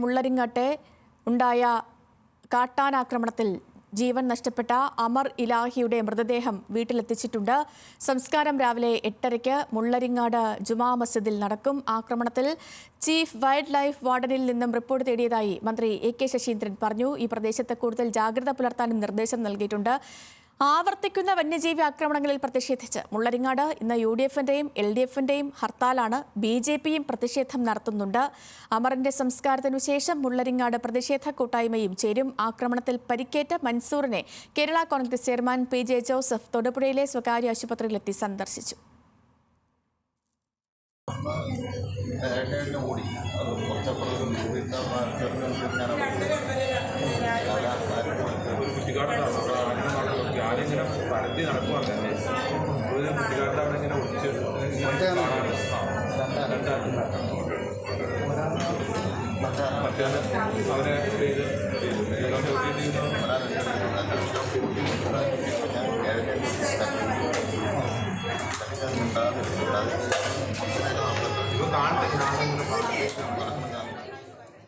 മുള്ളരിങ്ങാട്ടെ ഉണ്ടായ കാട്ടാനാക്രമണത്തിൽ ജീവൻ നഷ്ടപ്പെട്ട അമർ ഇലാഹിയുടെ മൃതദേഹം വീട്ടിലെത്തിച്ചിട്ടുണ്ട്. സംസ്കാരം രാവിലെ 8:30 മുള്ളരിങ്ങാട് ജുമാ മസ്ജിദിൽ നടക്കും. ആക്രമണത്തിൽ ചീഫ് വൈൽഡ് ലൈഫ് വാർഡനിൽ നിന്നും റിപ്പോർട്ട് തേടിയതായി മന്ത്രി AK ശശീന്ദ്രൻ പറഞ്ഞു. ഈ പ്രദേശത്ത് കൂടുതൽ ജാഗ്രത പുലർത്താനും നിർദ്ദേശം നൽകിയിട്ടുണ്ട്. ആവർത്തിക്കുന്ന വന്യജീവി ആക്രമണങ്ങളിൽ പ്രതിഷേധിച്ച് മുള്ളരിങ്ങാട് ഇന്ന് UDF-ന്റെയും LDF-ന്റെയും ഹർത്താലാണ്. BJP-യും പ്രതിഷേധം നടത്തുന്നുണ്ട്. അമറിന്റെ സംസ്കാരത്തിനു ശേഷം മുള്ളരിങ്ങാട് പ്രതിഷേധ കൂട്ടായ്മയും ചേരും. ആക്രമണത്തിൽ പരിക്കേറ്റ മൻസൂറിനെ Kerala Congress chairman PJ Joseph തൊടുപുഴയിലെ സ്വകാര്യ ആശുപത്രിയിലെത്തി സന്ദർശിച്ചു. പരത്തി നടക്കുവാൻ തന്നെ ഒരു കുട്ടികാലത്ത് അവിടെ ഇങ്ങനെ ഒളിച്ച് മറ്റേ അവരെ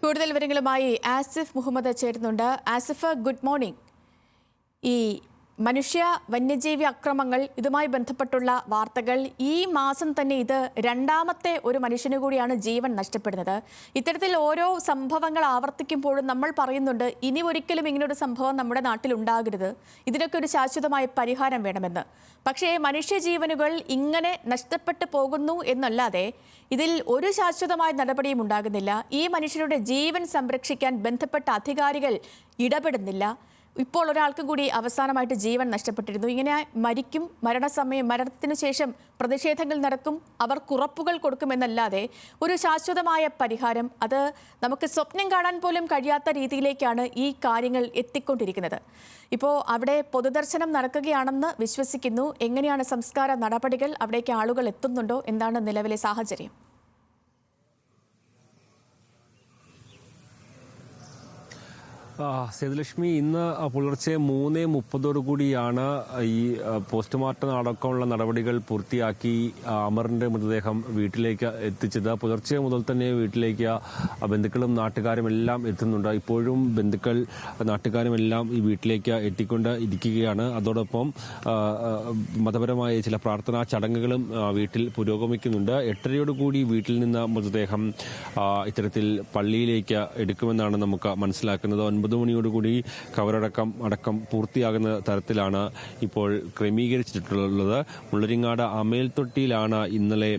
കൂടുതൽ വിവരങ്ങളുമായി ആസിഫ് മുഹമ്മദ് ചേരുന്നുണ്ട്. Asif, good morning. ഈ മനുഷ്യ വന്യജീവി അക്രമങ്ങൾ, ഇതുമായി ബന്ധപ്പെട്ടുള്ള വാർത്തകൾ, ഈ മാസം തന്നെ ഇത് രണ്ടാമത്തെ ഒരു മനുഷ്യനു കൂടിയാണ് ജീവൻ നഷ്ടപ്പെടുന്നത്. ഇത്തരത്തിൽ ഓരോ സംഭവങ്ങൾ ആവർത്തിക്കുമ്പോഴും നമ്മൾ പറയുന്നുണ്ട് ഇനി ഒരിക്കലും ഇങ്ങനൊരു സംഭവം നമ്മുടെ നാട്ടിൽ ഉണ്ടാകരുത്, ഇതിനൊക്കെ ഒരു ശാശ്വതമായ പരിഹാരം വേണമെന്ന്. പക്ഷേ മനുഷ്യജീവനുകൾ ഇങ്ങനെ നഷ്ടപ്പെട്ടു പോകുന്നു എന്നല്ലാതെ ഇതിൽ ഒരു ശാശ്വതമായ നടപടിയും ഉണ്ടാകുന്നില്ല. ഈ മനുഷ്യരുടെ ജീവൻ സംരക്ഷിക്കാൻ ബന്ധപ്പെട്ട അധികാരികൾ ഇടപെടുന്നില്ല. ഇപ്പോൾ ഒരാൾക്കും കൂടി അവസാനമായിട്ട് ജീവൻ നഷ്ടപ്പെട്ടിരുന്നു. ഇങ്ങനെ മരണത്തിനു ശേഷം പ്രതിഷേധങ്ങൾ നടക്കും, അവർക്ക് ഉറപ്പുകൾ കൊടുക്കുമെന്നല്ലാതെ ഒരു ശാശ്വതമായ പരിഹാരം അത് നമുക്ക് സ്വപ്നം കാണാൻ പോലും കഴിയാത്ത രീതിയിലേക്കാണ് ഈ കാര്യങ്ങൾ എത്തിക്കൊണ്ടിരിക്കുന്നത്. ഇപ്പോൾ അവിടെ പൊതുദർശനം നടക്കുകയാണെന്ന് വിശ്വസിക്കുന്നു. എങ്ങനെയാണ് സംസ്കാര നടപടികൾ? അവിടേക്ക് ആളുകൾ എത്തുന്നുണ്ടോ? എന്താണ് നിലവിലെ സാഹചര്യം? സേതുലക്ഷ്മി, ഇന്ന് പുലർച്ചെ 3:30 ഈ പോസ്റ്റ്മോർട്ടം അടക്കമുള്ള നടപടികൾ പൂർത്തിയാക്കി അമറിന്റെ മൃതദേഹം വീട്ടിലേക്ക് എത്തിച്ചത്. പുലർച്ചെ മുതൽ തന്നെ വീട്ടിലേക്ക് ബന്ധുക്കളും നാട്ടുകാരും എല്ലാം എത്തുന്നുണ്ട്. ഇപ്പോഴും ബന്ധുക്കൾ നാട്ടുകാരും എല്ലാം ഈ വീട്ടിലേക്ക് എത്തിക്കൊണ്ട് ഇരിക്കുകയാണ്. അതോടൊപ്പം മതപരമായ ചില പ്രാർത്ഥനാ ചടങ്ങുകളും വീട്ടിൽ പുരോഗമിക്കുന്നുണ്ട്. 8:30 വീട്ടിൽ നിന്ന് മൃതദേഹം ഇത്തരത്തിൽ പള്ളിയിലേക്ക് എടുക്കുമെന്നാണ് നമുക്ക് മനസ്സിലാക്കുന്നത്. 9 കവറടക്കം പൂർത്തിയാകുന്ന തരത്തിലാണ് ഇപ്പോൾ ക്രമീകരിച്ചിട്ടുള്ളത്. മുള്ളരിങ്ങാട് അമേൽത്തൊട്ടിയിലാണ് ഇന്നലെ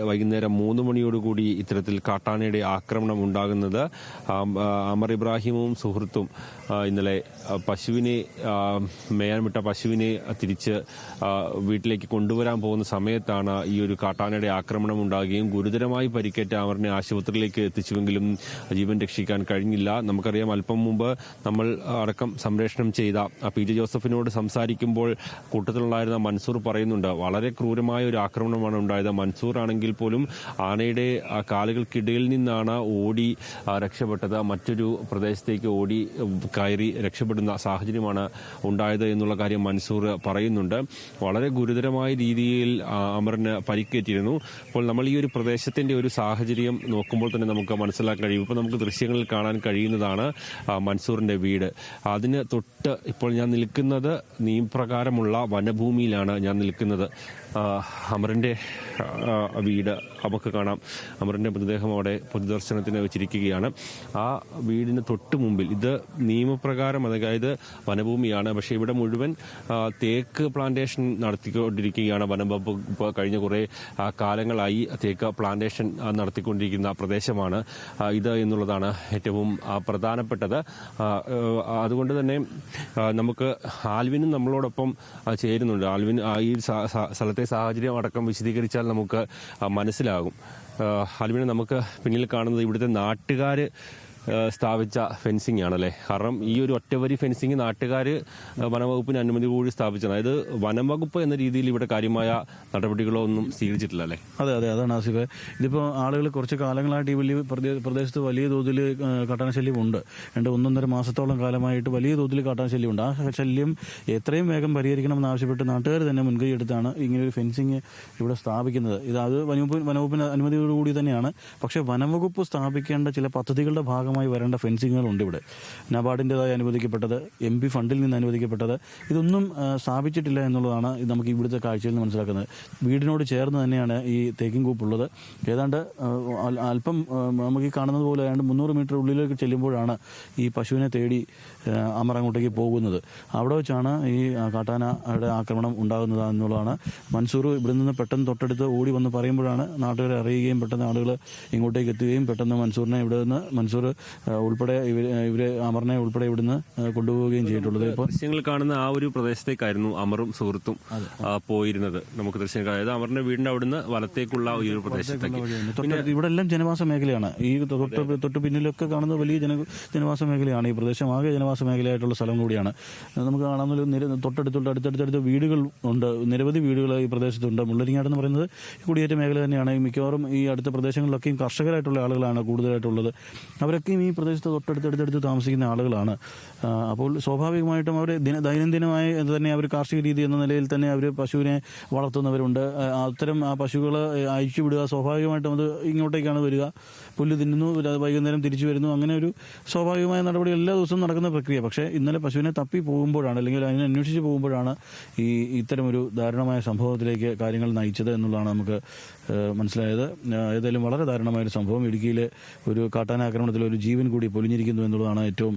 വൈകുന്നേരം 3 ഇത്തരത്തിൽ കാട്ടാനയുടെ ആക്രമണം ഉണ്ടാകുന്നത്. അമർ ഇബ്രാഹിമും സുഹൃത്തും ഇന്നലെ പശുവിനെ മേയാൻ വിട്ട പശുവിനെ തിരിച്ച് വീട്ടിലേക്ക് കൊണ്ടുവരാൻ പോകുന്ന സമയത്താണ് ഈ ഒരു കാട്ടാനയുടെ ആക്രമണം ഉണ്ടാകുകയും ഗുരുതരമായി പരിക്കേറ്റ അമറിനെ ആശുപത്രിയിലേക്ക് എത്തിച്ചുവെങ്കിലും ജീവൻ രക്ഷിക്കാൻ കഴിഞ്ഞില്ല. നമുക്കറിയാം, അല്പം മുമ്പ് നമ്മൾ അടക്കം സംപ്രേഷണം ചെയ്ത PJ ജോസഫിനോട് സംസാരിക്കുമ്പോൾ കൂട്ടത്തിലുണ്ടായിരുന്ന മൻസൂർ പറയുന്നുണ്ട്, വളരെ ക്രൂരമായ ഒരു ആക്രമണമാണ് ഉണ്ടായത്. മൻസൂർ ആണെങ്കിൽ പോലും ആനയുടെ കാലുകൾക്കിടയിൽ നിന്നാണ് ഓടി രക്ഷപ്പെട്ടത്. മറ്റൊരു പ്രദേശത്തേക്ക് ഓടി കയറി രക്ഷപ്പെടുന്ന സാഹചര്യമാണ് ഉണ്ടായത് എന്നുള്ള കാര്യം മൻസൂർ പറയുന്നുണ്ട്. വളരെ ഗുരുതരമായ രീതിയിൽ അമറിന് പരിക്കേറ്റിരുന്നു. അപ്പോൾ നമ്മൾ ഈ ഒരു പ്രദേശത്തിന്റെ ഒരു സാഹചര്യം നോക്കുമ്പോൾ തന്നെ നമുക്ക് മനസ്സിലാക്കാൻ കഴിയും. ഇപ്പോൾ നമുക്ക് ദൃശ്യങ്ങളിൽ കാണാൻ കഴിയുന്നതാണ് മൻസൂറിന്റെ വീട്. അതിന് തൊട്ട് ഇപ്പോൾ ഞാൻ നിൽക്കുന്നത് നിയമപ്രകാരമുള്ള വനഭൂമിയിലാണ് ഞാൻ നിൽക്കുന്നത്. അമറിന്റെ വീട് നമുക്ക് കാണാം. അമറിന്റെ മൃതദേഹം അവിടെ പൊതുദർശനത്തിന് വെച്ചിരിക്കുകയാണ്. ആ വീടിന് തൊട്ട് മുമ്പിൽ ഇത് നിയമപ്രകാരം, അതായത് വനഭൂമിയാണ്. പക്ഷേ ഇവിടെ മുഴുവൻ തേക്ക് പ്ലാന്റേഷൻ നടത്തിക്കൊണ്ടിരിക്കുകയാണ്. വനംവകുപ്പ് കഴിഞ്ഞ കുറേ കാലങ്ങളായി തേക്ക് പ്ലാന്റേഷൻ നടത്തിക്കൊണ്ടിരിക്കുന്ന പ്രദേശമാണ് ഇത് എന്നുള്ളതാണ് ഏറ്റവും പ്രധാനപ്പെട്ടത്. അതുകൊണ്ട് തന്നെ നമുക്ക് ആൽവിനും നമ്മളോടൊപ്പം ചേരുന്നുണ്ട്. ആൽവിൻ ഈ സ്ഥലത്തെ സാഹചര്യം അടക്കം വിശദീകരിച്ചാൽ നമുക്ക് മനസ്സിലാകും. ആൽവിനെ നമുക്ക് പിന്നിൽ കാണുന്നത് ഇവിടുത്തെ നാട്ടുകാർ സ്ഥാപിച്ച ഫെൻസിംഗ് ആണല്ലേ? കാരണം ഈ ഒരു ഒറ്റവരി ഫെൻസിംഗ് നാട്ടുകാർ വനംവകുപ്പിന് അനുമതി കൂടി സ്ഥാപിച്ചത്. അതായത് വനംവകുപ്പ് എന്ന രീതിയിൽ ഇവിടെ കാര്യമായ നടപടികളോ ഒന്നും സ്വീകരിച്ചിട്ടില്ല അല്ലേ? അതെ, അതാണ് ആസിഫെ. ഇതിപ്പോൾ ആളുകൾ കുറച്ച് കാലങ്ങളായിട്ട് ഈ വലിയ പ്രദേശത്ത് വലിയ തോതിൽ കാട്ടാനശല്യം ഉണ്ട്. 1.5 മാസത്തോളം കാലമായിട്ട് വലിയ തോതിൽ കാട്ടാനശല്യമുണ്ട്. ആ ശല്യം എത്രയും വേഗം പരിഹരിക്കണമെന്ന് ആവശ്യപ്പെട്ട് നാട്ടുകാർ തന്നെ മുൻകൈ എടുത്താണ് ഇങ്ങനൊരു ഫെൻസിങ് ഇവിടെ സ്ഥാപിക്കുന്നത്. അത് വനവകുപ്പിന് അനുമതിയോടുകൂടി തന്നെയാണ്. പക്ഷേ വനംവകുപ്പ് സ്ഥാപിക്കേണ്ട ചില പദ്ധതികളുടെ ഭാഗമായി വരേണ്ട ഫെൻസിങ്ങുകളുണ്ട് ഇവിടെ. നബാർഡിൻ്റെതായി അനുവദിക്കപ്പെട്ടത്, MP ഫണ്ടിൽ നിന്ന് അനുവദിക്കപ്പെട്ടത്, ഇതൊന്നും സ്ഥാപിച്ചിട്ടില്ല എന്നുള്ളതാണ് നമുക്ക് ഇവിടുത്തെ കാഴ്ചയിൽ നിന്ന് മനസ്സിലാക്കുന്നത്. വീടിനോട് ചേർന്ന് തന്നെയാണ് ഈ തേക്കിൻ കൂപ്പുള്ളത്. ഏതാണ്ട് അല്പം നമുക്ക് ഈ കാണുന്നത് പോലെ ഏതാണ്ട് 300 മീറ്റർ ഉള്ളിലേക്ക് ചെല്ലുമ്പോഴാണ് ഈ പശുവിനെ തേടി അമർ അങ്ങോട്ടേക്ക് പോകുന്നത്. അവിടെ വെച്ചാണ് ഈ കാട്ടാനയുടെ ആക്രമണം ഉണ്ടാകുന്നത് എന്നുള്ളതാണ്. മൻസൂർ ഇവിടെ നിന്ന് പെട്ടെന്ന് തൊട്ടടുത്ത് ഓടി വന്ന് പറയുമ്പോഴാണ് നാട്ടുകാരെ അറിയുകയും പെട്ടെന്ന് ആളുകൾ ഇങ്ങോട്ടേക്ക് എത്തുകയും പെട്ടെന്ന് മൻസൂർ ഉൾപ്പെടെ ഇവരെ അമറിനെ ഉൾപ്പെടെ ഇവിടുന്ന് കൊണ്ടുപോവുകയും ചെയ്തിട്ടുള്ളത്. ഇപ്പോൾ ദൃശ്യങ്ങൾ കാണുന്ന ആ ഒരു പ്രദേശത്തേക്കായിരുന്നു അമറും സുഹൃത്തും പോയിരുന്നത്. നമുക്ക് ദൃശ്യം, അതായത് അമറിന്റെ വീടിന്റെ അവിടുന്ന് വലത്തേക്കുള്ള ഈ ഒരു പ്രദേശത്തേക്ക്. ഇവിടെ എല്ലാം ജനവാസ മേഖലയാണ്. ഈ തൊട്ട് പിന്നിലൊക്കെ കാണുന്നത് വലിയ ജനവാസ മേഖലയാണ്. ഈ പ്രദേശം ആകെ ജനവാസ മേഖലയായിട്ടുള്ള സ്ഥലം കൂടിയാണ്. നമുക്ക് കാണാവുന്ന അടുത്തടുത്ത് വീടുകൾ ഉണ്ട്. നിരവധി വീടുകൾ ഈ പ്രദേശത്തുണ്ട്. മുള്ളരിങ്ങാട് എന്ന് പറയുന്നത് കുടിയേറ്റ മേഖല തന്നെയാണ്. മിക്കവാറും ഈ അടുത്ത പ്രദേശങ്ങളിലൊക്കെയും കർഷകരായിട്ടുള്ള ആളുകളാണ് കൂടുതലായിട്ടുള്ളത്. അവരൊക്കെയും ഈ പ്രദേശത്ത് തൊട്ടടുത്തടുത്ത് താമസിക്കുന്ന ആളുകളാണ്. അപ്പോൾ സ്വാഭാവികമായിട്ടും അവർ ദൈനംദിനമായി തന്നെ അവർ കാർഷിക രീതി എന്ന നിലയിൽ തന്നെ അവർ പശുവിനെ വളർത്തുന്നവരുണ്ട്. അത്തരം ആ പശുക്കൾ അയച്ചു വിടുക, സ്വാഭാവികമായിട്ടും അത് ഇങ്ങോട്ടേക്കാണ് വരിക, പുല്ല് തിന്നുന്നു, വൈകുന്നേരം തിരിച്ചു വരുന്നു. അങ്ങനെ ഒരു സ്വാഭാവികമായ നടപടി എല്ലാ ദിവസവും നടക്കുന്ന പ്രക്രിയ. പക്ഷേ ഇന്നലെ പശുവിനെ തപ്പി പോകുമ്പോഴാണ്, അല്ലെങ്കിൽ അതിനെ അന്വേഷിച്ച് പോകുമ്പോഴാണ് ഇത്തരമൊരു ദാരുണമായ സംഭവത്തിലേക്ക് കാര്യങ്ങൾ നയിച്ചത് എന്നുള്ളതാണ് നമുക്ക് മനസ്സിലായത്. ഏതായാലും വളരെ ദാരുണമായൊരു സംഭവം. ഇടുക്കിയിലെ ഒരു കാട്ടാനാക്രമണത്തിൽ ഒരു ജീവൻ കൂടി പൊലിഞ്ഞിരിക്കുന്നു എന്നുള്ളതാണ് ഏറ്റവും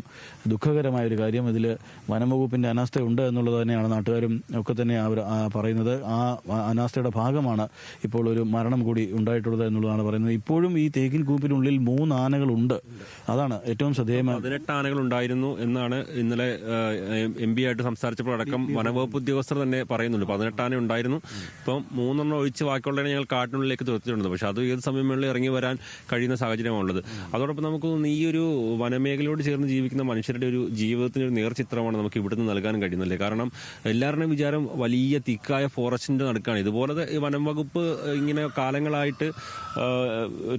ദുഃഖകരമായൊരു കാര്യം. ഇതിൽ വനംവകുപ്പിന്റെ അനാസ്ഥയുണ്ട് എന്നുള്ളത് തന്നെയാണ് നാട്ടുകാരും ഒക്കെ തന്നെ അവർ പറയുന്നത്. ആ അനാസ്ഥയുടെ ഭാഗമാണ് ഇപ്പോൾ ഒരു മരണം കൂടി ഉണ്ടായിട്ടുള്ളത് എന്നുള്ളതാണ് പറയുന്നത്. ഇപ്പോഴും ഈ തേക്കിൻ കൂപ്പിനുള്ളിൽ 3 ആനകളുണ്ട്. അതാണ് ഏറ്റവും ശ്രദ്ധേയമായ. 18 ആനകൾ ഉണ്ടായിരുന്നു എന്നാണ് ഇന്നലെ MP ആയിട്ട് സംസാരിച്ചപ്പോഴടക്കം വനംവകുപ്പ് ഉദ്യോഗസ്ഥർ തന്നെ പറയുന്നുണ്ട്. 18 ആന ഉണ്ടായിരുന്നു. ഇപ്പം 3 ഒഴിച്ച് ബാക്കിയുള്ളതിനെ ഞങ്ങൾ കാട്ടിനുള്ളിലേക്ക് തുറച്ചിട്ടുണ്ട്. പക്ഷെ അത് ഏത് സമയം വേണമെങ്കിലും ഇറങ്ങി വരാൻ കഴിയുന്ന സാഹചര്യമാണുള്ളത്. അതോടൊപ്പം നമുക്ക് ഈ ഒരു വനമേഖലയോട് ചേർന്ന് ജീവിക്കുന്ന മനുഷ്യരുടെ ഒരു ജീവിതത്തിന് ഒരു നേർചിത്രമാണ് നമുക്ക് ഇവിടുന്ന് നൽകാൻ കഴിയുന്നത്. കാരണം എല്ലാവരുടെയും വിചാരം വലിയ തിക്കായ ഫോറസ്റ്റിന്റെ നടുക്കാണ്. ഇതുപോലെ വനം വകുപ്പ് ഇങ്ങനെ കാലങ്ങളായിട്ട്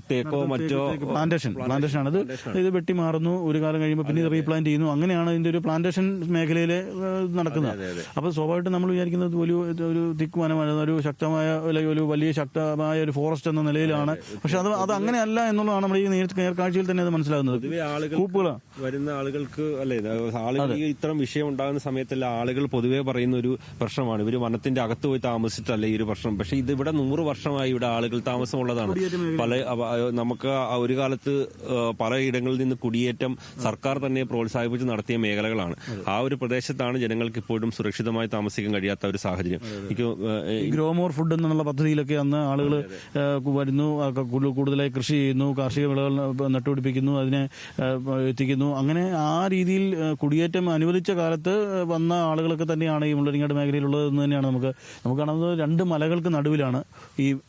തേക്കോ മറ്റോ പ്ലാന്റേഷൻ ആണ് ഇത് വെട്ടി മാറുന്നു, ഒരു കാലം കഴിയുമ്പോൾ പിന്നെ റീപ്ലാന്റ് ചെയ്യുന്നു. അങ്ങനെയാണ് ഇതിന്റെ ഒരു പ്ലാന്റേഷൻ മേഖലയിലെ നടക്കുന്നത്. അപ്പോൾ സ്വാഭാവികമായിട്ടും നമ്മൾ വിചാരിക്കുന്നത് ഒരു തിക്ക് വനമാണ്, ഒരു ശക്തമായ ഒരു വലിയ ശക്തമായ ഒരു ഫോറസ്റ്റ് എന്ന നിലയിലാണ്. പക്ഷെ അത് അങ്ങനെയല്ല എന്നുള്ളതാണ് നമ്മൾ ഈ നേർക്കാഴ്ചയിൽ തന്നെ അത് മനസ്സിലാകുന്നത്. വരുന്ന ആളുകൾക്ക് അല്ലെ, ആളുകൾ ഇത്തരം വിഷയം ഉണ്ടാകുന്ന സമയത്തല്ല ആളുകൾ പൊതുവെ പറയുന്ന ഒരു പ്രശ്നമാണ് ഇവർ വനത്തിന്റെ അകത്ത് പോയി താമസിച്ചിട്ടല്ല ഈ ഒരു പ്രശ്നം. പക്ഷെ ഇത് ഇവിടെ 100 വർഷമായി ഇവിടെ ആളുകൾ താമസമുള്ളതാണ്. നമുക്ക് ഒരു കാലത്ത് പലയിടങ്ങളിൽ നിന്ന് കുടിയേറ്റം സർക്കാർ തന്നെ പ്രോത്സാഹിപ്പിച്ച് നടത്തിയ മേഖലകളാണ്. ആ ഒരു പ്രദേശത്താണ് ജനങ്ങൾക്ക് ഇപ്പോഴും സുരക്ഷിതമായി താമസിക്കാൻ കഴിയാത്ത ഒരു സാഹചര്യം. ഗ്രോമോർ ഫുഡ് എന്നുള്ള പദ്ധതിയിലൊക്കെ അന്ന് ആളുകൾ വരുന്നു, കൂടുതലായി കൃഷി ചെയ്യുന്നു, കാർഷിക വിളകൾ നട്ടുപിടിപ്പിക്കുന്നു, അതിനെ എത്തിക്കുന്നു. അങ്ങനെ ആ രീതിയിൽ കുടിയേറ്റം അനുവദിച്ച കാലത്ത് വന്ന ആളുകളൊക്കെ തന്നെയാണ് ഈ മുള്ളരിങ്ങാട് മേഖലയിലുള്ളത് എന്ന് തന്നെയാണ് നമുക്ക് കാണുന്നത്. 2 മലകൾക്ക് നടുവിലാണ്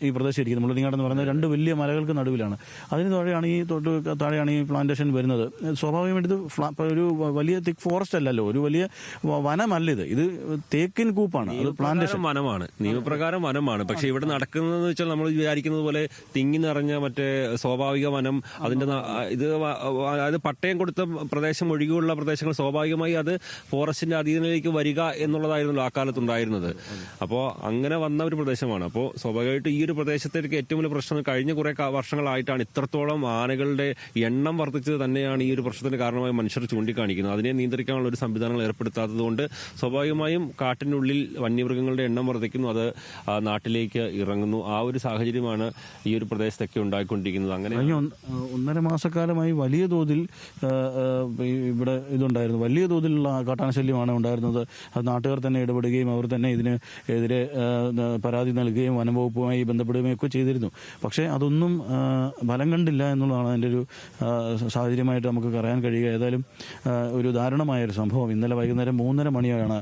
ഈ പ്രദേശം ഇരിക്കുന്നത്. മുള്ളരിങ്ങാട് എന്ന് പറയുന്നത് 2 വലിയ മലകൾക്ക് നടുവിലാണ്. അതിന് താഴെയാണ് ഈ പ്ലാന്റേഷൻ വരുന്നത്. സ്വാഭാവികമായിട്ട് ഒരു വലിയ തിക്ക് ഫോറസ്റ്റ് അല്ലല്ലോ, ഒരു വലിയ വനമല്ല ഇത് തേക്കിൻ കൂപ്പാണ്. അത് പ്ലാന്റേഷൻ വനമാണ്, നിയമപ്രകാരം വനമാണ്. പക്ഷെ ഇവിടെ നടക്കുന്നതെന്ന് വെച്ചാൽ നമ്മൾ വിചാരിക്കുന്നത് പോലെ തിങ്ങി നിറഞ്ഞ മറ്റേ സ്വാഭാവിക വനം, അതിന്റെ അതായത് പട്ടയം കൊടുത്ത പ്രദേശം ഒഴികെയുള്ള പ്രദേശങ്ങൾ സ്വാഭാവികമായി അത് ഫോറസ്റ്റിന്റെ അധീനതയിലേക്ക് വരിക എന്നുള്ളതായിരുന്നല്ലോ ആ കാലത്തുണ്ടായിരുന്നത്. അപ്പോൾ അങ്ങനെ വന്ന ഒരു പ്രദേശമാണ്. അപ്പോൾ സ്വാഭാവികമായിട്ട് ഈ ഒരു പ്രദേശത്തേക്ക് ഏറ്റവും വലിയ പ്രശ്നം കഴിഞ്ഞ കുറെ വർഷങ്ങളായിട്ടാണ് ഇത്രത്തോളം ആനകളുടെ എണ്ണം വർദ്ധിച്ചത് തന്നെയാണ് ഈ ഒരു പ്രശ്നത്തിന് കാരണമായി മനുഷ്യർ ചൂണ്ടിക്കാണിക്കുന്നത്. അതിനെ നിയന്ത്രിക്കാനുള്ള ഒരു സംവിധാനങ്ങൾ ഏർപ്പെടുത്താത്തത് കൊണ്ട് സ്വാഭാവികമായും കാട്ടിനുള്ളിൽ വന്യമൃഗങ്ങളുടെ എണ്ണം വർദ്ധിക്കുന്നു, അത് നാട്ടിലേക്ക് ഇറങ്ങുന്നു. ആ ഒരു സാഹചര്യമാണ് ഈ ഒരു പ്രദേശത്തൊക്കെ ഉണ്ടായിക്കൊണ്ടിരിക്കുന്നത്. അങ്ങനെ 1.5 മാസക്കാലമായി വലിയ തോതിൽ ഇവിടെ ഇതുണ്ടായിരുന്നു, വലിയ തോതിലുള്ള കാട്ടാനശല്യമാണ് ഉണ്ടായിരുന്നത്. അത് നാട്ടുകാർ തന്നെ ഇടപെടുകയും അവർ തന്നെ ഇതിനെതിരെ പരാതി നൽകുകയും വനംവകുപ്പുമായി ബന്ധപ്പെടുകയും ഒക്കെ ചെയ്തിരുന്നു. പക്ഷേ അതൊന്നും ഫലം കണ്ടില്ല എന്നുള്ളതാണ് അതിൻ്റെ ഒരു സാഹചര്യമായിട്ട് നമുക്ക് പറയാൻ കഴിയുക. ഏതായാലും ഒരു ദാരുണമായൊരു സംഭവം. ഇന്നലെ വൈകുന്നേരം 3:30 മണിയാണ്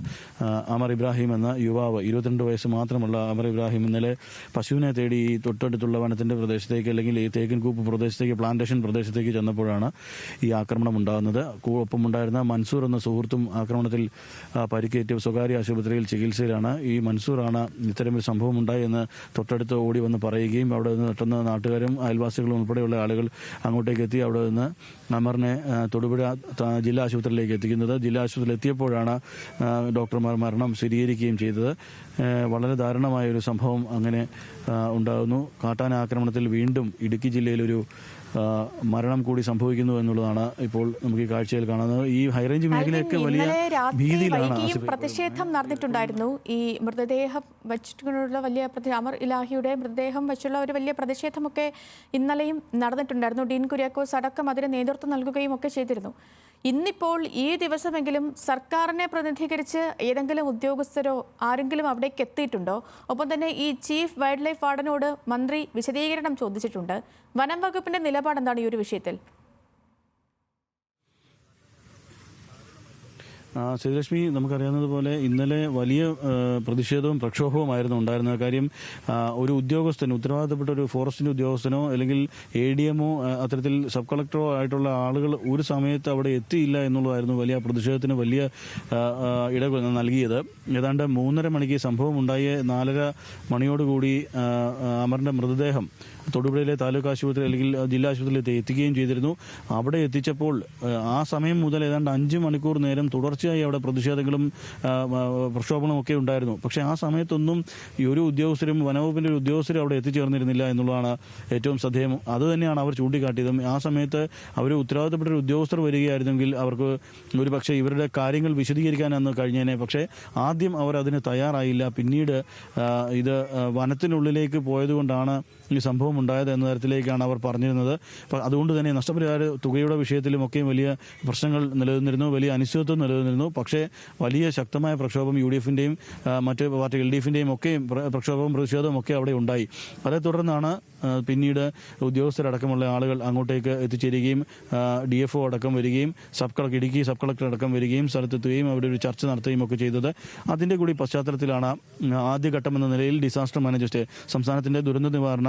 അമർ ഇബ്രാഹിം എന്ന യുവാവ്, 22 വയസ്സ് മാത്രമുള്ള അമർ ഇബ്രാഹിം ഇന്നലെ പശുവിനെ തേടി തേടി ഈ തൊട്ടടുത്തുള്ള വനത്തിന്റെ പ്രദേശത്തേക്ക് അല്ലെങ്കിൽ ഈ തേക്കിൻകൂപ്പ് പ്രദേശത്തേക്ക് പ്ലാന്റേഷൻ പ്രദേശത്തേക്ക് ചെന്നപ്പോഴാണ് ഈ ആക്രമണം ഉണ്ടാകുന്നത്. ഒപ്പമുണ്ടായിരുന്ന മൻസൂർ എന്ന സുഹൃത്തും ആക്രമണത്തിൽ പരിക്കേറ്റ് സ്വകാര്യ ആശുപത്രിയിൽ ചികിത്സയിലാണ്. ഈ മൻസൂറാണ് ഇത്തരമൊരു സംഭവം ഉണ്ടായി എന്ന് തൊട്ടടുത്ത് ഓടി വന്ന് പറയുകയും അവിടെ നിന്ന് പെട്ടെന്ന് നാട്ടുകാരും അയൽവാസികളും ഉൾപ്പെടെയുള്ള ആളുകൾ അങ്ങോട്ടേക്ക് എത്തി അവിടെ നിന്ന് അമറിനെ തൊടുപുഴ ജില്ലാ ആശുപത്രിയിലേക്ക് എത്തിക്കുന്നത്. ജില്ലാ ആശുപത്രിയിൽ എത്തിയപ്പോഴാണ് ഡോക്ടർമാർ മരണം സ്ഥിരീകരിക്കുകയും ചെയ്തത്. വളരെ ദാരുണമായ ഒരു സംഭവം അങ്ങനെ ഉണ്ടാകുന്നു. കാട്ടാന ആക്രമണത്തിൽ വീണ്ടും ഇടുക്കി ജില്ലയിലൊരു മരണം കൂടി സംഭവിക്കുന്നു എന്നുള്ളതാണ് ഇപ്പോൾ നമുക്ക് ഈ കാഴ്ചയിൽ കാണുന്നത്. ഈ ഹൈറേഞ്ച് മേഖലയൊക്കെ വലിയ ഭീതിയിലാണ്. പ്രതിഷേധം നടന്നിട്ടുണ്ടായിരുന്നു. ഈ മൃതദേഹം വെച്ചിട്ടുള്ള വലിയ അമർ ഇലാഹിയുടെ മൃതദേഹം വെച്ചുള്ള ഒരു വലിയ പ്രതിഷേധമൊക്കെ ഇന്നലെയും നടന്നിട്ടുണ്ടായിരുന്നു. ഡീൻ കുര്യാക്കോസ് അടക്കം അതിന് നേതൃത്വം നൽകുകയും ഒക്കെ ചെയ്തിരുന്നു. ഇന്നിപ്പോൾ ഈ ദിവസമെങ്കിലും സർക്കാരിനെ പ്രതിനിധീകരിച്ച് ഏതെങ്കിലും ഉദ്യോഗസ്ഥരോ ആരെങ്കിലും അവിടേക്ക് എത്തിയിട്ടുണ്ടോ? ഒപ്പം തന്നെ ഈ ചീഫ് വൈൽഡ് ലൈഫ് വാർഡനോട് മന്ത്രി വിശദീകരണം ചോദിച്ചിട്ടുണ്ട്. വനം വകുപ്പിന്റെ നിലപാട് എന്താണ് ഈ ഒരു വിഷയത്തിൽ? ശ്രീലക്ഷ്മി, നമുക്കറിയാവുന്നതുപോലെ ഇന്നലെ വലിയ പ്രതിഷേധവും പ്രക്ഷോഭവുമായിരുന്നു ഉണ്ടായിരുന്നത്. കാര്യം ഒരു ഉദ്യോഗസ്ഥൻ, ഉത്തരവാദിത്തപ്പെട്ട ഒരു ഫോറസ്റ്റിന്റെ ഉദ്യോഗസ്ഥനോ അല്ലെങ്കിൽ ADMO അത്തരത്തിൽ സബ് കളക്ടറോ ആയിട്ടുള്ള ആളുകൾ ഒരു സമയത്ത് അവിടെ എത്തിയില്ല എന്നുള്ളതായിരുന്നു വലിയ പ്രതിഷേധത്തിന് വലിയ ഇട നൽകിയത്. ഏതാണ്ട് 3:30 മണിക്ക് സംഭവം ഉണ്ടായ 4:30 മണിയോടുകൂടി അമറിന്റെ മൃതദേഹം തൊടുപുഴയിലെ താലൂക്ക് ആശുപത്രി അല്ലെങ്കിൽ ജില്ലാ ആശുപത്രിയിൽ എത്തിക്കുകയും ചെയ്തിരുന്നു. അവിടെ എത്തിച്ചപ്പോൾ ആ സമയം മുതൽ ഏതാണ്ട് 5 മണിക്കൂർ നേരം തുടർച്ചയായി അവിടെ പ്രതിഷേധങ്ങളും പ്രക്ഷോഭങ്ങളും ഒക്കെ ഉണ്ടായിരുന്നു. പക്ഷേ ആ സമയത്തൊന്നും ഈ ഒരു ഉദ്യോഗസ്ഥരും വനവകുപ്പിന്റെ ഒരു ഉദ്യോഗസ്ഥരും അവിടെ എത്തിച്ചേർന്നിരുന്നില്ല എന്നുള്ളതാണ് ഏറ്റവും ശ്രദ്ധേയം. അതുതന്നെയാണ് അവർ ചൂണ്ടിക്കാട്ടിയതും. ആ സമയത്ത് അവർ ഉത്തരവാദിത്തപ്പെട്ട ഒരു ഉദ്യോഗസ്ഥർ വരികയായിരുന്നെങ്കിൽ അവർക്ക് ഒരു പക്ഷേ ഇവരുടെ കാര്യങ്ങൾ വിശദീകരിക്കാൻ അന്ന് കഴിഞ്ഞേനെ. പക്ഷേ ആദ്യം അവർ അതിന് തയ്യാറായില്ല. പിന്നീട് ഇത് വനത്തിനുള്ളിലേക്ക് പോയതുകൊണ്ടാണ് ഈ സംഭവം ഉണ്ടായത് എന്ന തരത്തിലേക്കാണ് അവർ പറഞ്ഞിരുന്നത്. അതുകൊണ്ട് തന്നെ നഷ്ടപരിഹാര തുകയുടെ വിഷയത്തിലുമൊക്കെ വലിയ പ്രശ്നങ്ങൾ നിലനിന്നിരുന്നു, വലിയ അനിശ്ചിതത്വം നിലനിന്നിരുന്നു. പക്ഷേ വലിയ ശക്തമായ പ്രക്ഷോഭം UDF-ന്റെയും മറ്റ് പാർട്ടി LDF-ന്റെയും ഒക്കെ പ്രക്ഷോഭവും പ്രതിഷേധവും ഒക്കെ അവിടെ ഉണ്ടായി. അതേ തുടർന്നാണ് പിന്നീട് ഉദ്യോഗസ്ഥരടക്കമുള്ള ആളുകൾ അങ്ങോട്ടേക്ക് എത്തിച്ചേരുകയും DFO അടക്കം വരികയും ഇടുക്കി സബ് കളക്ടർ അടക്കം വരികയും സ്ഥലത്തെത്തുകയും അവിടെ ഒരു ചർച്ച നടത്തുകയും ഒക്കെ ചെയ്തത്. അതിന്റെ കൂടി പശ്ചാത്തലത്തിലാണ് ആദ്യഘട്ടം എന്ന നിലയിൽ ഡിസാസ്റ്റർ മാനേജ്മെന്റ് സംസ്ഥാനത്തിന്റെ ദുരന്ത നിവാരണ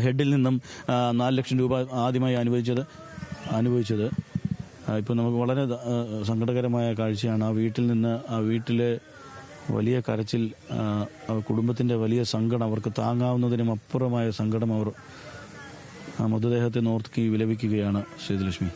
ഹെഡിൽ നിന്നും 4 ലക്ഷം രൂപ ആദ്യമായി അനുവദിച്ചത്. ഇപ്പോൾ നമുക്ക് വളരെ സങ്കടകരമായ കാഴ്ചയാണ്. ആ വീട്ടിലെ വലിയ കരച്ചിൽ, കുടുംബത്തിന്റെ വലിയ സങ്കടം, അവർക്ക് താങ്ങാവുന്നതിനും അപ്പുറമായ സങ്കടം അവർ മൃതദേഹത്തെ നോർക്കി വിലപിക്കുകയാണ്. ശ്രീലക്ഷ്മി,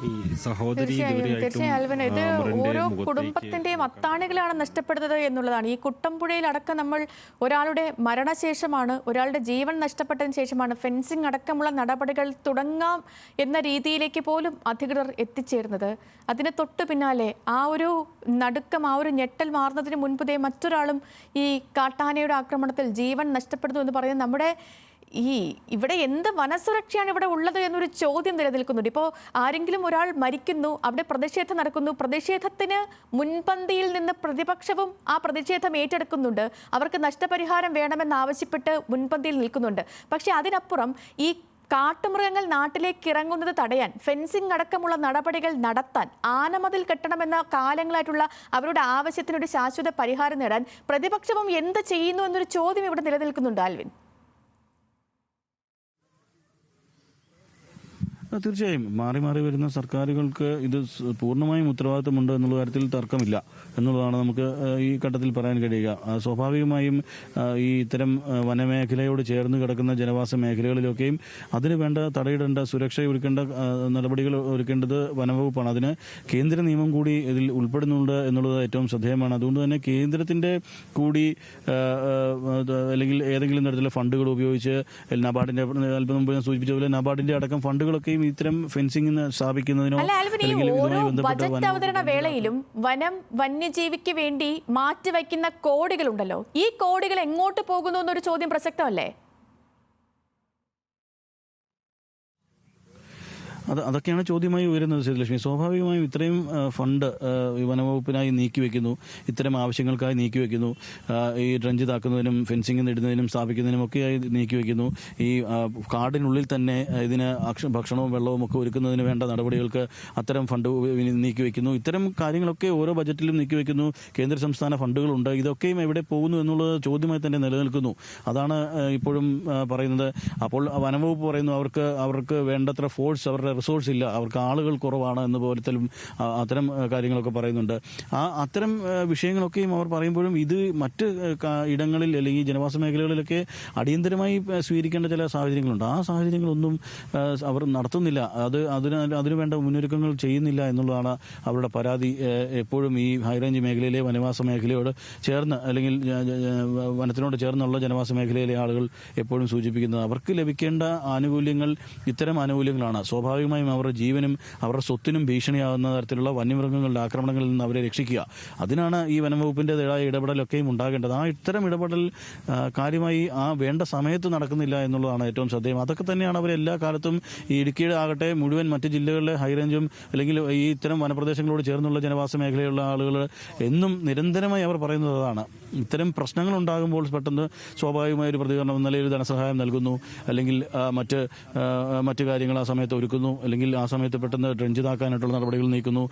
ഈ സഹോദരി തീർച്ചയായും ഇത് ഓരോ കുടുംബത്തിന്റെയും അത്താണികളാണ് നഷ്ടപ്പെടുന്നത് എന്നുള്ളതാണ്. ഈ കുട്ടമ്പുഴയിൽ അടക്കം നമ്മൾ ഒരാളുടെ മരണശേഷമാണ്, ഒരാളുടെ ജീവൻ നഷ്ടപ്പെട്ടതിന് ശേഷമാണ് ഫെൻസിംഗ് അടക്കമുള്ള നടപടികൾ തുടങ്ങാം എന്ന രീതിയിലേക്ക് പോലും അധികൃതർ എത്തിച്ചേരുന്നത്. അതിന് തൊട്ടു പിന്നാലെ ആ ഒരു നടുക്കം, ആ ഒരു ഞെട്ടൽ മാറുന്നതിന് മുൻപതേ മറ്റൊരാളും ഈ കാട്ടാനയുടെ ആക്രമണത്തിൽ ജീവൻ നഷ്ടപ്പെടുന്നു എന്ന് പറയുന്നത് നമ്മുടെ ഇവിടെ എന്ത് വനസുരക്ഷയാണ് ഇവിടെ ഉള്ളത് എന്നൊരു ചോദ്യം നിലനിൽക്കുന്നുണ്ട്. ഇപ്പോൾ ആരെങ്കിലും ഒരാൾ മരിക്കുന്നു, അവിടെ പ്രതിഷേധം നടക്കുന്നു, പ്രതിഷേധത്തിന് മുൻപന്തിയിൽ നിന്ന് പ്രതിപക്ഷവും ആ പ്രതിഷേധം ഏറ്റെടുക്കുന്നുണ്ട്, അവർക്ക് നഷ്ടപരിഹാരം വേണമെന്നാവശ്യപ്പെട്ട് മുൻപന്തിയിൽ നിൽക്കുന്നുണ്ട്. പക്ഷേ അതിനപ്പുറം ഈ കാട്ടുമൃഗങ്ങൾ നാട്ടിലേക്ക് ഇറങ്ങുന്നത് തടയാൻ, ഫെൻസിംഗ് അടക്കമുള്ള നടപടികൾ നടത്താൻ, ആനമതിൽ കെട്ടണമെന്ന കാലങ്ങളായിട്ടുള്ള അവരുടെ ആവശ്യത്തിനൊരു ശാശ്വത പരിഹാരം നേടാൻ പ്രതിപക്ഷവും എന്ത് ചെയ്യുന്നു എന്നൊരു ചോദ്യം ഇവിടെ നിലനിൽക്കുന്നുണ്ട്. ആൽവിൻ, തീർച്ചയായും മാറി മാറി വരുന്ന സർക്കാരുകൾക്ക് ഇത് പൂർണ്ണമായും ഉത്തരവാദിത്തമുണ്ട് എന്നുള്ള കാര്യത്തിൽ തർക്കമില്ല എന്നുള്ളതാണ് നമുക്ക് ഈ ഘട്ടത്തിൽ പറയാൻ കഴിയുക. സ്വാഭാവികമായും ഈ ഇത്തരം വനമേഖലയോട് ചേർന്ന് കിടക്കുന്ന ജനവാസ മേഖലകളിലൊക്കെയും അതിന് വേണ്ട തടയിടേണ്ട, സുരക്ഷ ഒരുക്കേണ്ട നടപടികൾ ഒരുക്കേണ്ടത് വനംവകുപ്പാണ്. അതിന് കേന്ദ്ര നിയമം കൂടി ഇതിൽ ഉൾപ്പെടുന്നുണ്ട് എന്നുള്ളത് ഏറ്റവും ശ്രദ്ധേയമാണ്. അതുകൊണ്ട് തന്നെ കേന്ദ്രത്തിന്റെ കൂടി അല്ലെങ്കിൽ ഏതെങ്കിലും തരത്തിലുള്ള ഫണ്ടുകൾ ഉപയോഗിച്ച് നബാർഡിന്റെ അല്പം മുമ്പ് ഞാൻ സൂചിപ്പിച്ചതുപോലെ നബാർഡിന്റെ അടക്കം ഫണ്ടുകളൊക്കെയും ഇത്തരം ഫെൻസിംഗ് സ്ഥാപിക്കുന്നതിനോ ബജറ്റ് അവതരണ വേളയിലും വനം വന്യജീവിക്ക് വേണ്ടി മാറ്റിവെക്കുന്ന കോടികളുണ്ടല്ലോ, ഈ കോടികൾ എങ്ങോട്ട് പോകുന്നു എന്നൊരു ചോദ്യം പ്രസക്തമല്ലേ? അതൊക്കെയാണ് ചോദ്യമായി ഉയരുന്നത് ശ്രീലക്ഷ്മി. സ്വാഭാവികമായും ഇത്രയും ഫണ്ട് ഈ വനവകുപ്പിനായി നീക്കിവെക്കുന്നു, ഇത്തരം ആവശ്യങ്ങൾക്കായി നീക്കിവെക്കുന്നു, ഈ ഡ്രഞ്ച് താക്കുന്നതിനും ഫെൻസിംഗ് ഇടുന്നതിനും സ്ഥാപിക്കുന്നതിനും ഒക്കെയായി നീക്കിവെക്കുന്നു. ഈ കാടിനുള്ളിൽ തന്നെ ഇതിന് ഭക്ഷണവും വെള്ളവും ഒക്കെ ഒരുക്കുന്നതിന് വേണ്ട നടപടികൾക്ക് അത്തരം ഫണ്ട് നീക്കിവെക്കുന്നു. ഇത്തരം കാര്യങ്ങളൊക്കെ ഓരോ ബജറ്റിലും നീക്കിവെക്കുന്നു. കേന്ദ്ര സംസ്ഥാന ഫണ്ടുകളുണ്ട്. ഇതൊക്കെയും എവിടെ പോകുന്നു എന്നുള്ളത് ചോദ്യമായി തന്നെ നിലനിൽക്കുന്നു. അതാണ് ഇപ്പോഴും പറയുന്നത്. അപ്പോൾ വനംവകുപ്പ് പറയുന്നു അവർക്ക് വേണ്ടത്ര ഫോഴ്സ്, അവരുടെ റിസോഴ്സ് ഇല്ല, അവർക്ക് ആളുകൾ കുറവാണ് എന്ന് പോലത്തിലും അത്തരം കാര്യങ്ങളൊക്കെ പറയുന്നുണ്ട്. അത്തരം വിഷയങ്ങളൊക്കെയും അവർ പറയുമ്പോഴും ഇത് മറ്റ് ഇടങ്ങളിൽ അല്ലെങ്കിൽ ജനവാസ മേഖലകളിലൊക്കെ അടിയന്തരമായി സ്വീകരിക്കേണ്ട ചില സാഹചര്യങ്ങളുണ്ട്. ആ സാഹചര്യങ്ങളൊന്നും അവർ നടത്തുന്നില്ല. അതിനുവേണ്ട മുന്നൊരുക്കങ്ങൾ ചെയ്യുന്നില്ല എന്നുള്ളതാണ് അവരുടെ പരാതി. എപ്പോഴും ഈ ഹൈറേഞ്ച് മേഖലയിലെ വനവാസ മേഖലയോട് ചേർന്ന് അല്ലെങ്കിൽ വനത്തിനോട് ചേർന്നുള്ള ജനവാസ മേഖലയിലെ ആളുകൾ എപ്പോഴും സൂചിപ്പിക്കുന്നത് അവർക്ക് ലഭിക്കേണ്ട ആനുകൂല്യങ്ങൾ ഇത്തരം ആനുകൂല്യങ്ങളാണ്. സ്വാഭാവികമായും അവരുടെ ജീവനും അവരുടെ സ്വത്തിനും ഭീഷണിയാകുന്ന തരത്തിലുള്ള വന്യമൃഗങ്ങളുടെ ആക്രമണങ്ങളിൽ നിന്ന് അവരെ രക്ഷിക്കുക. അതിനാണ് ഈ വനംവകുപ്പിൻ്റെതായ ഇടപെടലൊക്കെയും ഉണ്ടാകേണ്ടത്. ഇത്തരം ഇടപെടൽ കാര്യമായി വേണ്ട സമയത്ത് നടക്കുന്നില്ല എന്നുള്ളതാണ് ഏറ്റവും ശ്രദ്ധേയം. അതൊക്കെ തന്നെയാണ് അവർ എല്ലാ കാലത്തും ഈ ഇടുക്കിയുടെ ആകട്ടെ മുഴുവൻ മറ്റ് ജില്ലകളിലെ ഹൈറേഞ്ചും അല്ലെങ്കിൽ ഈ ഇത്തരം വനപ്രദേശങ്ങളോട് ചേർന്നുള്ള ജനവാസ മേഖലയുള്ള ആളുകൾ എന്നും നിരന്തരമായി അവർ പറയുന്നത് അതാണ്. ഇത്തരം പ്രശ്നങ്ങൾ ഉണ്ടാകുമ്പോൾ പെട്ടെന്ന് സ്വാഭാവികമായ ഒരു പ്രതികരണം എന്ന നിലയിൽ ധനസഹായം നൽകുന്നു, അല്ലെങ്കിൽ മറ്റു കാര്യങ്ങൾ ആ സമയത്ത് ഒരുക്കുന്നു, അല്ലെങ്കിൽ ആ സമയത്ത് പെട്ടെന്ന് ഡ്രഞ്ച് താക്കാനായിട്ടുള്ള നടപടികൾ നീക്കുന്നു,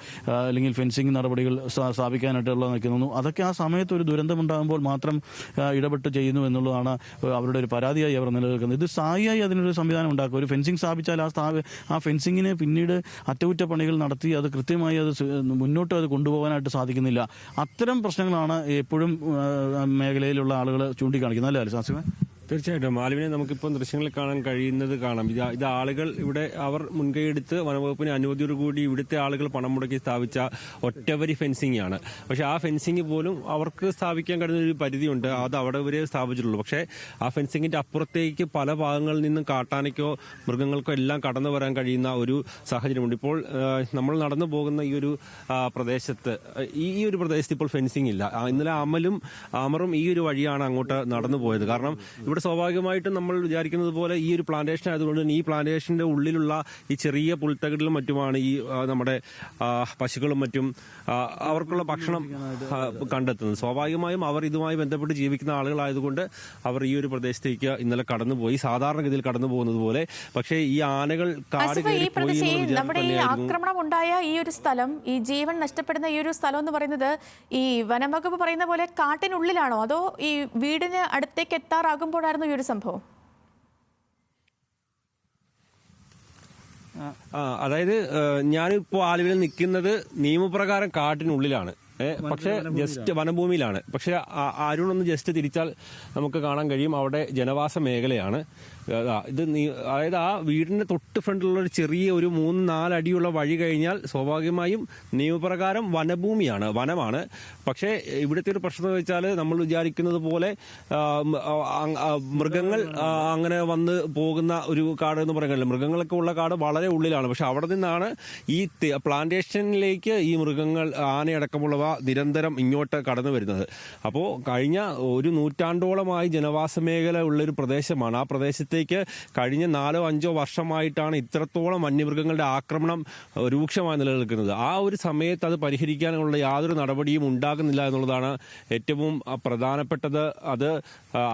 അല്ലെങ്കിൽ ഫെൻസിംഗ് നടപടികൾ സ്ഥാപിക്കാനായിട്ടുള്ള നീക്കുന്നു. അതൊക്കെ ആ സമയത്ത് ഒരു ദുരന്തമുണ്ടാകുമ്പോൾ മാത്രം ഇടപെട്ട് ചെയ്യുന്നു എന്നുള്ളതാണ് അവരുടെ ഒരു പരാതിയായി അവർ നിലനിൽക്കുന്നത്. ഇത് സ്ഥായിയായി അതിനൊരു സംവിധാനം ഉണ്ടാക്കും. ഒരു ഫെൻസിംഗ് സ്ഥാപിച്ചാൽ ആ ഫെൻസിങ്ങിനെ പിന്നീട് അറ്റകുറ്റപ്പണികൾ നടത്തി അത് കൃത്യമായി മുന്നോട്ട് കൊണ്ടുപോകാനായിട്ട് സാധിക്കുന്നില്ല. അത്തരം പ്രശ്നങ്ങളാണ് എപ്പോഴും മേഖലയിലുള്ള ആളുകൾ ചൂണ്ടിക്കാണിക്കുന്നത്. അല്ലേ സാസിമ? തീർച്ചയായിട്ടും ആലുവിനെ നമുക്കിപ്പോൾ ദൃശ്യങ്ങളിൽ കാണാൻ കാണാം. ഇത് ആളുകൾ ഇവിടെ അവർ മുൻകൈയെടുത്ത് വനംവകുപ്പിന് അനുമതിയോടുകൂടി ഇവിടുത്തെ ആളുകൾ പണം മുടക്കി സ്ഥാപിച്ച ഒറ്റവരി ഫെൻസിംഗ് ആണ്. പക്ഷേ ആ ഫെൻസിംഗ് പോലും അവർക്ക് സ്ഥാപിക്കാൻ കഴിയുന്ന ഒരു പരിധിയുണ്ട്. അത് അവിടെ വരെ സ്ഥാപിച്ചിട്ടുള്ളൂ. പക്ഷേ ആ ഫെൻസിങ്ങിന്റെ അപ്പുറത്തേക്ക് പല ഭാഗങ്ങളിൽ നിന്നും കാട്ടാനയ്ക്കോ മൃഗങ്ങൾക്കോ എല്ലാം കടന്നു വരാൻ കഴിയുന്ന ഒരു സാഹചര്യമുണ്ട്. ഇപ്പോൾ നമ്മൾ നടന്നു പോകുന്ന ഈ ഒരു പ്രദേശത്ത് ഇപ്പോൾ ഫെൻസിംഗ് ഇല്ല. ഇന്നലെ അമറും ഈ ഒരു വഴിയാണ് അങ്ങോട്ട് നടന്നു പോയത്. കാരണം ഇവിടെ സ്വാഭാവികമായിട്ടും നമ്മൾ വിചാരിക്കുന്നത് പോലെ ഈ ഒരു പ്ലാന്റേഷൻ ആയതുകൊണ്ട് തന്നെ ഈ പ്ലാന്റേഷന്റെ ഉള്ളിലുള്ള ഈ ചെറിയ പുൽത്തകിടിലും മറ്റുമാണ് ഈ നമ്മുടെ പശുക്കളും മറ്റും അവർക്കുള്ള ഭക്ഷണം കണ്ടെത്തുന്നത്. സ്വാഭാവികമായും അവർ ഇതുമായി ബന്ധപ്പെട്ട് ജീവിക്കുന്ന ആളുകളായതുകൊണ്ട് അവർ ഈ ഒരു പ്രദേശത്തേക്ക് ഇന്നലെ കടന്നുപോയി, സാധാരണഗതിയിൽ കടന്നു പോകുന്നത് പോലെ. പക്ഷേ ഈ ആനകൾ കാട് നമ്മുടെ ഈ ആക്രമണം ഉണ്ടായ ഈ ഒരു സ്ഥലം, ഈ ജീവൻ നഷ്ടപ്പെടുന്ന ഈ ഒരു സ്ഥലം എന്ന് പറയുന്നത് ഈ വനംവകുപ്പ് പറയുന്ന പോലെ കാട്ടിനുള്ളിലാണോ അതോ ഈ വീടിന് അടുത്തേക്ക് എത്താറാകുമ്പോൾ ഈ ഒരു സംഭവം? അതായത് ഞാനിപ്പോ ആലുവയിൽ നിൽക്കുന്നത് നിയമപ്രകാരം കാട്ടിനുള്ളിലാണ്, പക്ഷേ ജസ്റ്റ് വനഭൂമിയിലാണ്. പക്ഷെ അരുൺ ഒന്ന് ജസ്റ്റ് തിരിച്ചാൽ നമുക്ക് കാണാൻ കഴിയും അവിടെ ജനവാസ മേഖലയാണ്. അതായത് ആ വീടിന്റെ തൊട്ട് ഫ്രണ്ടിലുള്ള ഒരു ചെറിയ ഒരു 3-4 അടിയുള്ള വഴി കഴിഞ്ഞാൽ സ്വാഭാവികമായും നിയമപ്രകാരം വനമാണ്. പക്ഷേ ഇവിടുത്തെ ഒരു പ്രശ്നം എന്ന് വെച്ചാൽ നമ്മൾ വിചാരിക്കുന്നത് പോലെ മൃഗങ്ങൾ അങ്ങനെ വന്ന് പോകുന്ന ഒരു കാട് എന്ന് പറയുന്നില്ല. മൃഗങ്ങളൊക്കെ ഉള്ള കാട് വളരെ ഉള്ളിലാണ്. പക്ഷെ അവിടെ നിന്നാണ് ഈ പ്ലാന്റേഷനിലേക്ക് ഈ മൃഗങ്ങൾ, ആനയടക്കമുള്ളവ നിരന്തരം ഇങ്ങോട്ട് കടന്നു വരുന്നത്. അപ്പോൾ കഴിഞ്ഞ ഒരു നൂറ്റാണ്ടോളമായി ജനവാസ മേഖല ഉള്ളൊരു പ്രദേശമാണ്. ആ പ്രദേശത്തേക്ക് കഴിഞ്ഞ 4-5 വർഷമായിട്ടാണ് ഇത്രത്തോളം വന്യമൃഗങ്ങളുടെ ആക്രമണം രൂക്ഷമായി നിലനിൽക്കുന്നത്. ആ ഒരു സമയത്ത് അത് പരിഹരിക്കാനുള്ള യാതൊരു നടപടിയും ഉണ്ടാകുന്നില്ല എന്നുള്ളതാണ് ഏറ്റവും പ്രധാനപ്പെട്ടത്. അത്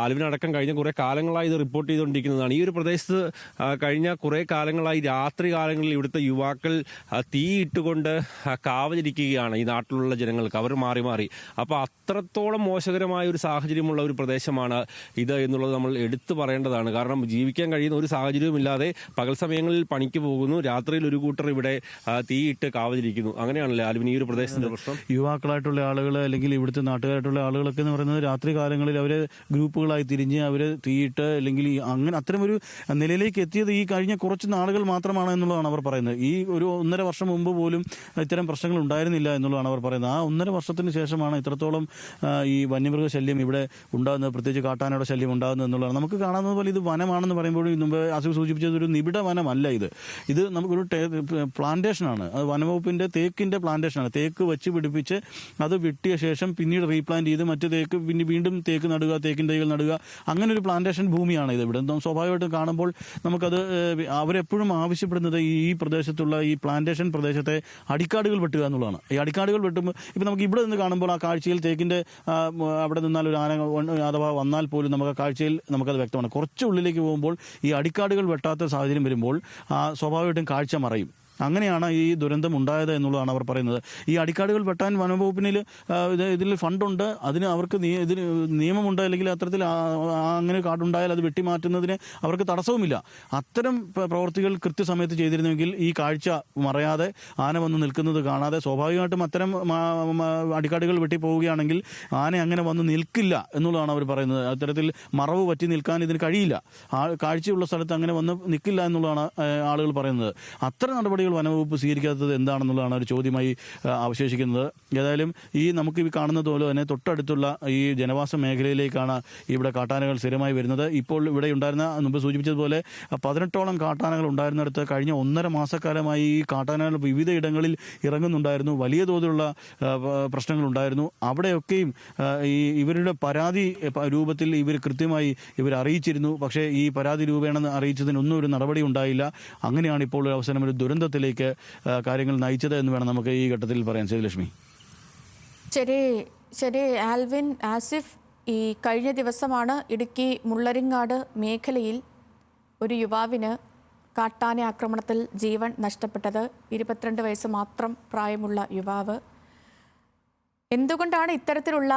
ആലുവിനടക്കം കഴിഞ്ഞ കുറെ കാലങ്ങളായി ഇത് റിപ്പോർട്ട് ചെയ്തുകൊണ്ടിരിക്കുന്നതാണ്. ഈ ഒരു പ്രദേശത്ത് കഴിഞ്ഞ കുറെ കാലങ്ങളായി രാത്രി കാലങ്ങളിൽ ഇവിടുത്തെ യുവാക്കൾ തീയിട്ടുകൊണ്ട് കാവലിരിക്കുകയാണ് ഈ നാട്ടിലുള്ള ജനങ്ങൾക്ക്. അവർ മാറി അപ്പോൾ അത്രത്തോളം മോശകരമായ ഒരു സാഹചര്യമുള്ള ഒരു പ്രദേശമാണ് ഇത് എന്നുള്ളത് നമ്മൾ എടുത്തു പറയേണ്ടതാണ്. കാരണം ജീവിക്കാൻ കഴിയുന്ന ഒരു സാഹചര്യവുമില്ലാതെ പകൽ സമയങ്ങളിൽ പണിക്ക് പോകുന്നു, രാത്രിയിൽ ഒരു കൂട്ടർ ഇവിടെ തീയിട്ട് കാവലിരിക്കുന്നു. അങ്ങനെയാണല്ലേ ആലുവിന് ഈ ഒരു പ്രദേശത്തിന്റെ പ്രശ്നം? യുവാക്കളായിട്ടുള്ള ആളുകൾ അല്ലെങ്കിൽ ഇവിടുത്തെ നാട്ടുകാരായിട്ടുള്ള ആളുകളൊക്കെ എന്ന് പറയുന്നത് രാത്രി കാലങ്ങളിൽ അവരെ ഗ്രൂപ്പുകളായി തിരിഞ്ഞ് അവര് തീയിട്ട് അല്ലെങ്കിൽ അങ്ങനെ അത്തരമൊരു നിലയിലേക്ക് എത്തിയത് ഈ കഴിഞ്ഞ കുറച്ച് നാളുകൾ മാത്രമാണ് എന്നുള്ളതാണ് അവർ പറയുന്നത്. ഈ ഒരു 1.5 വർഷം മുമ്പ് പോലും ഇത്തരം പ്രശ്നങ്ങൾ ഉണ്ടായിരുന്നില്ല എന്നുള്ളതാണ് അവർ പറയുന്നത്. ആ 1.5 വർഷത്തിന് ശേഷമാണ് ഇത്രത്തോളം ഈ വന്യമൃഗ ശല്യം ഇവിടെ ഉണ്ടാകുന്നത്, പ്രത്യേകിച്ച് കാട്ടാനയുടെ ശല്യം ഉണ്ടാകുന്നത് എന്നുള്ളതാണ്. നമുക്ക് കാണുന്നത് പോലെ ഇത് വനമാണെന്ന് പറയുമ്പോൾ മുമ്പ് ആസിഫ് സൂചിപ്പിച്ചത് ഒരു നിബിഡ വനമല്ല. ഇത് നമുക്കൊരു പ്ലാന്റേഷനാണ്. അത് വനംവകുപ്പിന്റെ തേക്കിന്റെ പ്ലാന്റേഷനാണ്. തേക്ക് വെച്ച് പിടിപ്പിച്ച് അത് വെട്ടിയ ശേഷം പിന്നീട് റീപ്ലാന്റ് ചെയ്ത് മറ്റു തേക്ക് വീണ്ടും തേക്ക് നടുക, തേക്കിൻ തൈകൾ നടുക, അങ്ങനെ ഒരു പ്ലാന്റേഷൻ ഭൂമിയാണ് ഇത്. ഇവിടെ സ്വാഭാവികമായിട്ടും കാണുമ്പോൾ നമുക്കത് അവരെപ്പോഴും ആവശ്യപ്പെടുന്നത് ഈ പ്രദേശത്തുള്ള ഈ പ്ലാന്റേഷൻ പ്രദേശത്തെ അടിക്കാടുകൾ വെട്ടുക എന്നുള്ളതാണ്. ഈ അടിക്കാടുകൾ വെട്ടുമ്പോൾ ഇപ്പം നമുക്ക് ഇവിടെ നിന്ന് കാണുമ്പോൾ ആ കാഴ്ചയിൽ തേക്കിന്റെ അവിടെ നിന്നാൽ ഒരു ആന അഥവാ വന്നാൽ പോലും നമുക്ക് ആ കാഴ്ചയിൽ നമുക്കത് വ്യക്തമാണ്. കുറച്ച് ഉള്ളിലേക്ക് പോകുമ്പോൾ ഈ അടിക്കാടുകൾ വെട്ടാത്ത സാഹചര്യം വരുമ്പോൾ സ്വാഭാവികമായിട്ടും കാഴ്ച മറയും. അങ്ങനെയാണ് ഈ ദുരന്തം ഉണ്ടായത് എന്നുള്ളതാണ് അവർ പറയുന്നത്. ഈ അടിക്കാടുകൾ വെട്ടാൻ വനംവകുപ്പിനിൽ ഇതിൽ ഫണ്ടുണ്ട്, അതിന് അവർക്ക് ഇതിന് നിയമമുണ്ട്, അല്ലെങ്കിൽ അത്തരത്തിൽ അങ്ങനെ കാടുണ്ടായാൽ അത് വെട്ടിമാറ്റുന്നതിന് അവർക്ക് തടസ്സവുമില്ല. അത്തരം പ്രവർത്തികൾ കൃത്യസമയത്ത് ചെയ്തിരുന്നെങ്കിൽ ഈ കാഴ്ച മറയാതെ ആന വന്ന് നിൽക്കുന്നത് കാണാതെ, സ്വാഭാവികമായിട്ടും അത്തരം അടിക്കാടുകൾ വെട്ടിപ്പോവുകയാണെങ്കിൽ ആന അങ്ങനെ വന്ന് നിൽക്കില്ല എന്നുള്ളതാണ് അവർ പറയുന്നത്. അത്തരത്തിൽ മറവ് പറ്റി നിൽക്കാൻ ഇതിന് കഴിയില്ല. കാഴ്ചയുള്ള സ്ഥലത്ത് അങ്ങനെ വന്ന് നിൽക്കില്ല എന്നുള്ളതാണ് ആളുകൾ പറയുന്നത്. അത്തരം നടപടികൾ വനവകുപ്പ് സ്വീകരിക്കാത്തത് എന്താണെന്നുള്ളതാണ് ഒരു ചോദ്യമായി അവശേഷിക്കുന്നത്. ഏതായാലും നമുക്ക് ഈ കാണുന്നത് പോലെ തന്നെ തൊട്ടടുത്തുള്ള ഈ ജനവാസ മേഖലയിലേക്കാണ് ഇവിടെ കാട്ടാനകൾ സ്ഥിരമായി വരുന്നത്. ഇപ്പോൾ ഇവിടെ ഉണ്ടായിരുന്ന, മുമ്പ് സൂചിപ്പിച്ചതുപോലെ 18ഓളം കാട്ടാനകൾ ഉണ്ടായിരുന്നിടത്ത് കഴിഞ്ഞ 1.5 മാസക്കാലമായി ഈ കാട്ടാനകൾ വിവിധ ഇടങ്ങളിൽ ഇറങ്ങുന്നുണ്ടായിരുന്നു. വലിയ തോതിലുള്ള പ്രശ്നങ്ങളുണ്ടായിരുന്നു. അവിടെയൊക്കെയും ഇവരുടെ പരാതി രൂപത്തിൽ ഇവർ കൃത്യമായി അറിയിച്ചിരുന്നു. പക്ഷേ ഈ പരാതി രൂപേണ അറിയിച്ചതിനൊന്നും ഒരു നടപടി ഉണ്ടായില്ല. അങ്ങനെയാണ് ഇപ്പോൾ ഒരു അവസരം ഒരു ദുരന്തത്തിലേക്ക് കാര്യങ്ങൾ നയിച്ചത് എന്ന് വേണം നമുക്ക് ഈ ഘട്ടത്തിൽ പറയാൻ. സേതുലക്ഷ്മി. ശരി ആൽവിൻ, ആസിഫ്, ഈ കഴിഞ്ഞ ദിവസമാണ് ഇടുക്കി മുള്ളരിങ്ങാട് മേഖലയിൽ ഒരു യുവാവിന് കാട്ടാന ആക്രമണത്തിൽ ജീവൻ നഷ്ടപ്പെട്ടത്. 22 വയസ്സ് മാത്രം പ്രായമുള്ള യുവാവ്. എന്തുകൊണ്ടാണ് ഇത്തരത്തിലുള്ള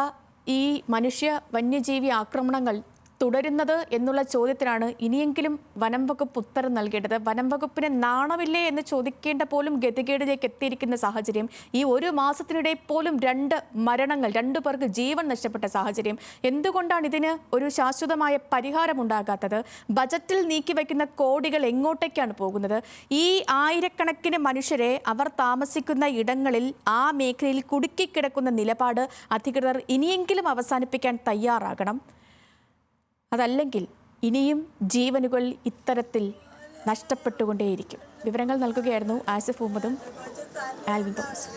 ഈ മനുഷ്യ വന്യജീവി ആക്രമണങ്ങൾ തുടരുന്നത് എന്നുള്ള ചോദ്യത്തിനാണ് ഇനിയെങ്കിലും വനം വകുപ്പ് ഉത്തരം നൽകേണ്ടത്. വനം വകുപ്പിന് നാണമില്ലേ എന്ന് ചോദിക്കേണ്ട പോലും ഗതികേടിലേക്ക് എത്തിയിരിക്കുന്ന സാഹചര്യം. ഈ 1 മാസത്തിനിടെ പോലും 2 മരണങ്ങൾ, 2 പേർക്ക് ജീവൻ നഷ്ടപ്പെട്ട സാഹചര്യം. എന്തുകൊണ്ടാണ് ഇതിന് ഒരു ശാശ്വതമായ പരിഹാരം ഉണ്ടാകാത്തത്? ബജറ്റിൽ നീക്കിവെക്കുന്ന കോടികൾ എങ്ങോട്ടേക്കാണ് പോകുന്നത്? ഈ ആയിരക്കണക്കിന് മനുഷ്യരെ അവർ താമസിക്കുന്ന ഇടങ്ങളിൽ ആ മേഖലയിൽ കുടുക്കിക്കിടക്കുന്ന നിലപാട് അധികൃതർ ഇനിയെങ്കിലും അവസാനിപ്പിക്കാൻ തയ്യാറാകണം. അതല്ലെങ്കിൽ ഇനിയും ജീവനുകൾ ഇത്തരത്തിൽ നഷ്ടപ്പെട്ടുകൊണ്ടേയിരിക്കും. വിവരങ്ങൾ നൽകുകയായിരുന്നു ആസിഫ് മുഹമ്മദും ആൽവിൻ തോമസും.